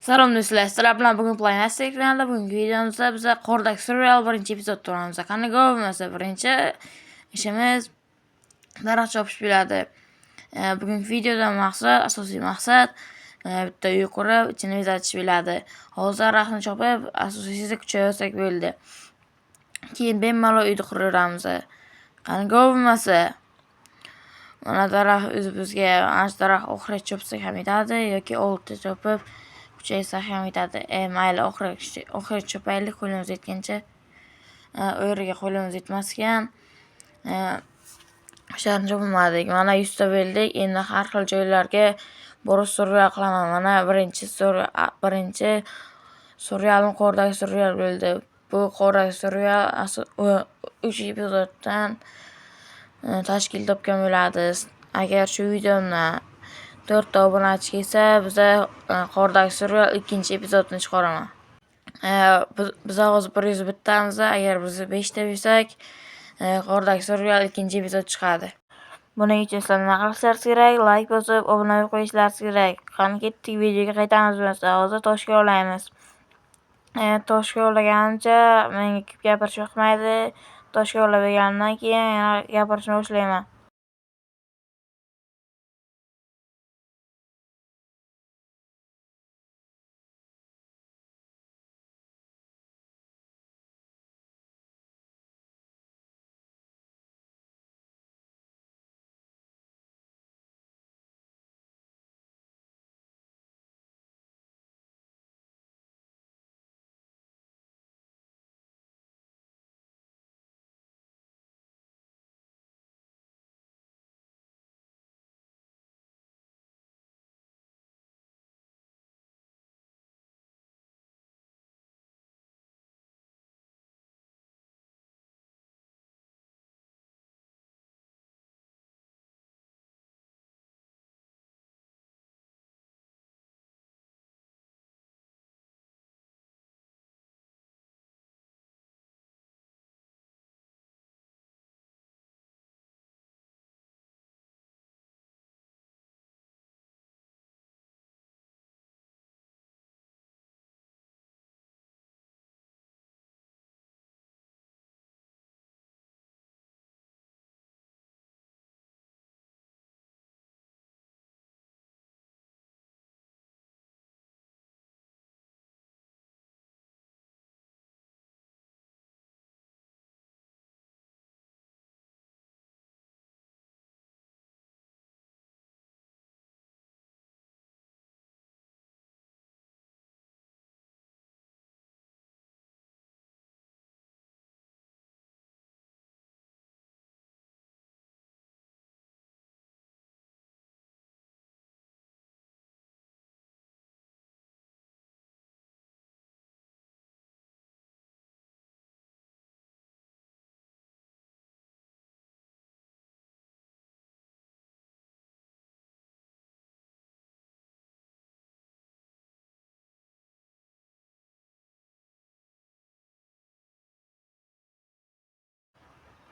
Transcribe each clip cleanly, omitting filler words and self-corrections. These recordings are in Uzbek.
Salom do'stlar, sizlar bilan bugun Playmaster kanalida bugungi videomizda biza Qordagi serial birinchi epizod ko'ramiz. Qani bo'lmasa birinchi ishimiz daraxt chopish bo'ladi. Bugungi videoda asosiy maqsad bitta uy qurib, ichini bezatish bo'ladi. Hozir daraxtni chopib, asosiysi kuchaytirsak bo'ldi. Keyin bemalol uyni quraveramiz. Qani bo'lmasa mana daraxt o'zimizga ana daraxt oxirgi chopsak ham yetadi yoki olti chopib kuchaysa ham yetadi. Mayli, oxirgi chopaylik qo'limiz yetgancha. U yerga qo'limiz yetmas ekan. O'shalarni chopmadik. Mana 100 ta bo'ldik. Endi har xil joylarga borib survival qilaman. Mana birinchi serialim Qordagi serial bo'ldi. Bu Qordagi serial 3 epizoddan tashkil topgan bo'ladi. Agar shu videomdan 4 ta obunachi kelsa, biza Qordagi serial 2-epizodini chiqaraman. Biz hozir 101 tamiz. Agar biz 5 ta bo'lsak, Qordagi serial 2-epizod chiqadi. Buning uchun sizlar nima qilishlaringiz kerak? Like bosib, obuna bo'lib qo'yishlaringiz kerak. Qani ketdik, videoga qaytamiz bo'lsa. Hozir toshga olamiz. Toshga olaganimcha menga ko'p gapirish yoqmaydi. Toshga olaganimdan keyin yana gapirishni boshlayman.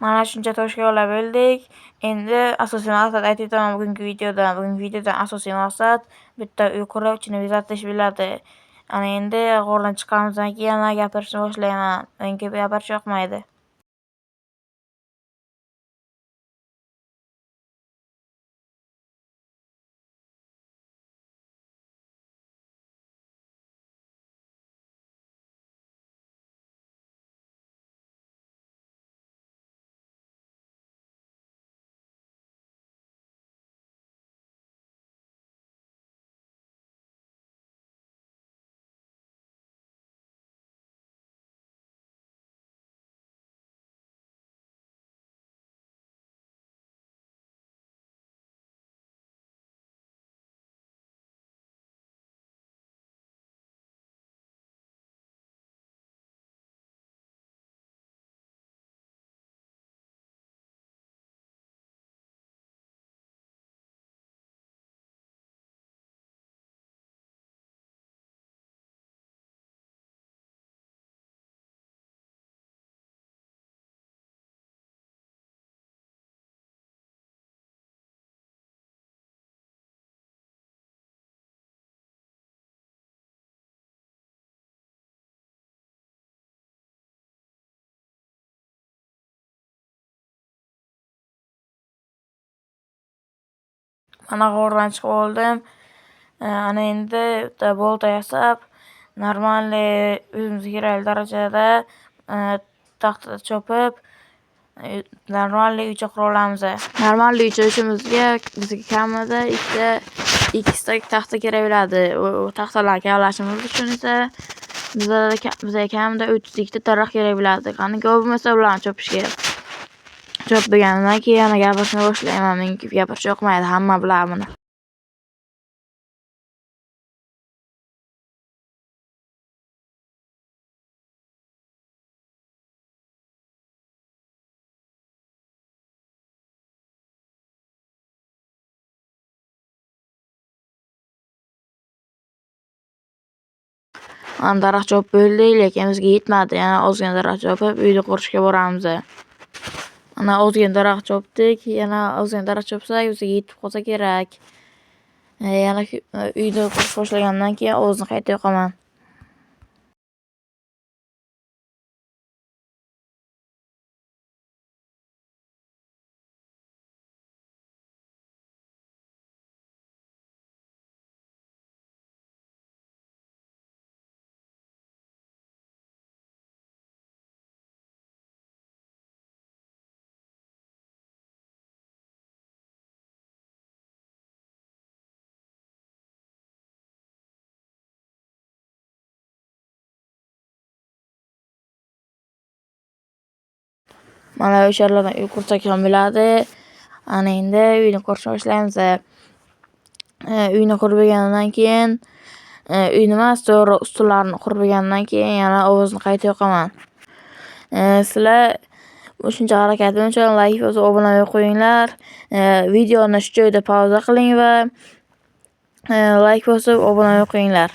Mana shuncha toshga olib bo'ldik. Endi asosiy maqsad aytib o'taman bugungi videoda. Bugungi videoda asosiy maqsad bitta uy qurib, ichini bezatish bo'ladi. Ana endi g'ordan chiqqanimizdan keyin gapirishni boshlayman. Menga gapirish yoqmaydi. Mana g'o'rdan chiqib oldim. Ana endi bitta bolta yasab, normalniy o'zimizga kerakli darajada taxta chopib, normalniy uycha qura olamiz. Normalniy uycha ishimizga bizga kamida ikkita taxta kerak bo'ladi. U taxtalarni kavlashimiz uchun esa bizga kamida 32 ta daraxt kerak bo'ladi. Qani ko'p bo'lmasa ularni chopish kerak. Chopib bo'lgandan keyin yana gapirishni boshlayman. Menga gapirish yoqmaydi, hamma biladi buni. Mana daraxt chopib bo'ldik, lekin bizga yetmadi. Yana ozgina daraxt chopib uyni qurishga boramiz. Mana ozgina daraxt chopdik, yana ozgina daraxt chopsak bizga yetib qolsa kerak. Yana uyni qurish boshlagandan keyin ovozni qayta yoqaman. Mana o'sha yerlardan uy qursak ham bo'ladi. Ana endi uyni qurishni boshlaymiz. Uyni qurib bo'lgandan keyin uyni emas, to'g'ri ustunlarni qurib bo'lgandan keyin yana ovozni qayta yoqaman. Sizlar shuncha harakatim uchun like bosib obuna qo'yinglar. Videoni shu joyda pauza qiling va like bosib obuna qo'yinglar.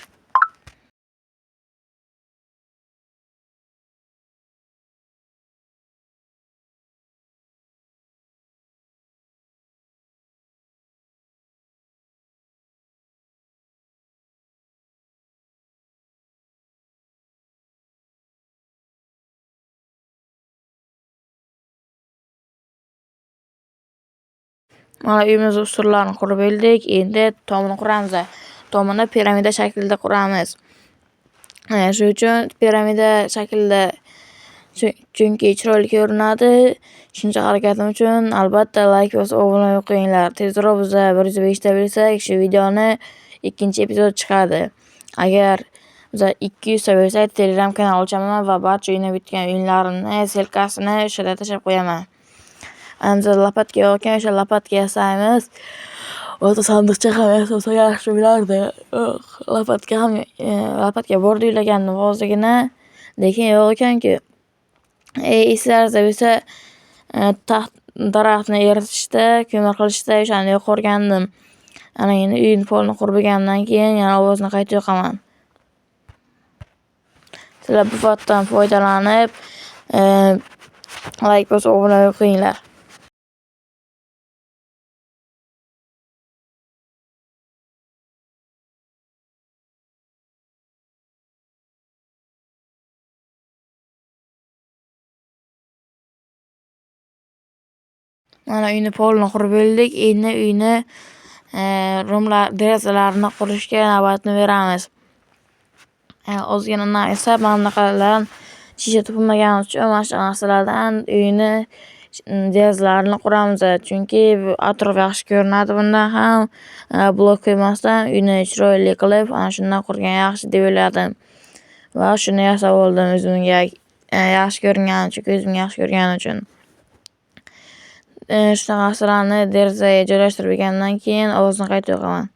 Mana uyimiz ustunlarini qurib bo'ldik. Endi tomini quramiz. Tomini piramida shaklida quramiz. Shu uchun piramida shaklida chunki chiroyli ko'rinadi. Shuncha harakatim uchun albatta like bosib obuna qo'yinglar. Tezroq biz 105 ta bo'lsak, shu videoni ikkinchi epizod chiqadi. Agar biz 200 ta bo'lsak, Telegram kanal ochaman va barcha o'ynab bitgan o'yinlarimni selkasini o'shada tashlab qo'yaman. Biz lapatka yo'qkan, o'sha lapatka yasaymiz. O'ta sandiqcha ham yasasa yaxshi bo'lardi. Lapatka bor deylagandim hozirgina, lekin yo'q ekan-ku. Eslaringizda bo'lsa, daraxtni eritishda, ko'mir qilishda o'shani yo'qorgandim. Ana endi uyni polni qurib bo'lgandan keyin yana ovozni qayta yoqaman. Sizlar bu fatdan foydalanib, like bosib obuna qo'yinglar. Mana uyni polni qurib bo'ldik. Endi uyni derazalarini qurishga navbatni beramiz. Ozgina nam esa mana bunaqalardan shisha topilmagani uchun mana shu narsalardan uyni derazalarini quramiz. Chunki atrof yaxshi ko'rinadi bundan ham. Blok qo'ymasdan uyni chiroyli qilib, ana shundan qurgan yaxshi deb o'yladim. Va shuni yasab oldim o'zimga yaxshi ko'ringani uchun, ko'zimga yaxshi ko'rgani uchun. Shunaqa narsalarni derazaga joylashtirib bo'lgandan keyin ovozni qayta yoqaman.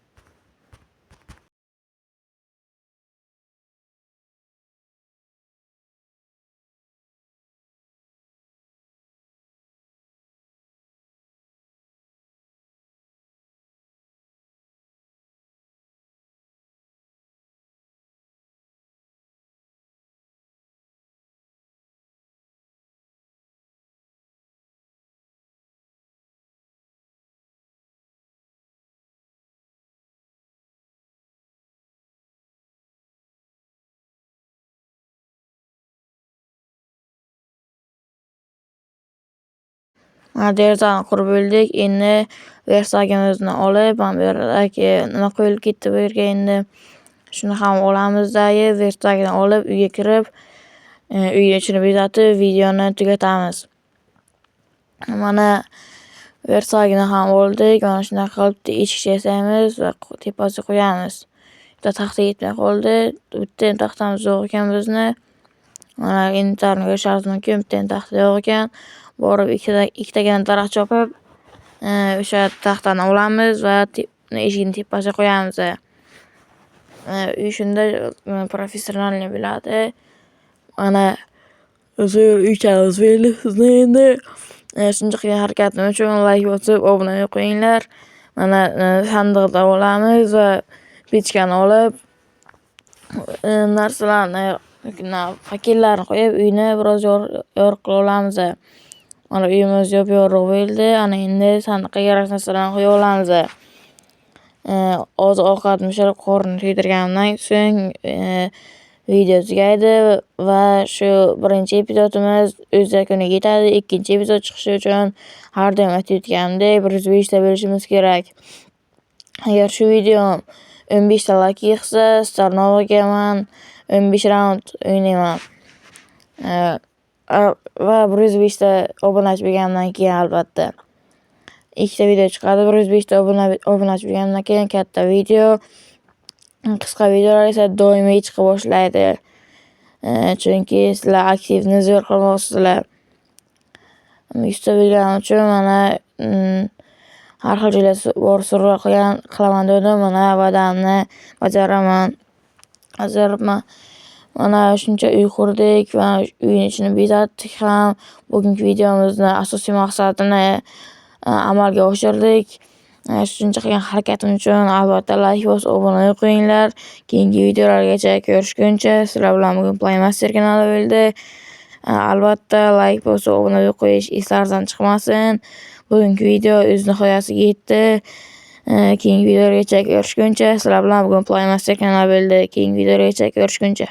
Derazani qurib bo'ldik. Endi versagimizni olib, mana bu yerdagi nima qo'yilib ketdi bu yerga endi. Shuni ham olamizda, versagini olib, uyga kirib, uyni ichini bezatib, videoni tugatamiz. Mana versagini ham oldik. Mana shunaqa qilib eshikcha yasaymiz va tepasiga qo'yamiz. Bitta taxta yetmay qoldi. Bitta taxtamiz yo'q ekan bizni. Mana inventarni ko'rishingiz mumkin. Bitta taxta yo'q ekan. Borib ikkitagina daraxt chopib, o'sha taxtani olamiz va eshikning tepasiga qo'yamiz. Uy shunda professionalniy bo'ladi. Mana o'zim uychamiz belli. Sizni endi shuncha qilgan harakatim uchun like bosib, obuna qo'yinglar. Mana sandiqda olamiz va pechkani olib, narsalarni, pakellarni qo'yib, uyni biroz yorug' qila olamiz. Mana uyimiz yop-yorug' bo'ldi. Ana endi sandiqqa kerak narsalarni qo'ya olamiz. Oziq-ovqatni pishirib, qornini to'ydirgandan so'ng video tugaydi va shu birinchi epizodimiz o'z yakuniga yetadi. Ikkinchi epizod chiqishi uchun har doim aytayotganimdek 105 ta bo'lishimiz kerak. Agar shu video 15 ta like yig'sa, Starnovaga men 15 raund o'ynayman. Va 105 ta obunachi bo'lgandan keyin albatta. Ikkita video chiqadi. 105 ta obunachi bo'lgandan keyin katta video. Qisqa videolar esa doimiy chiqa boshlaydi. Chunki sizlar aktivni zo'r qilmoqsizlar. 100 ta bo'lganim uchun mana har xil joylarda bor suruvlar qilaman dedim. Mana va'damni bajaraman. Mana shuncha uy qurdik va uyni ichini bezatdik ham. Bugungi videomizni asosiy maqsadini amalga oshirdik. Shuncha qilgan harakatim uchun albatta like bosib, obuna qo'yinglar. Keyingi videolargacha ko'rishguncha, sizlar bilan bugun Playmaster kanali bo'ldi. Albatta like bosib, obuna qo'yish esingizdan chiqmasin. Bugungi video o'z nihoyasiga yetdi. Keyingi videolargacha ko'rishguncha, sizlar bilan bugun Playmaster kanali bo'ldi. Keyingi videolargacha ko'rishguncha.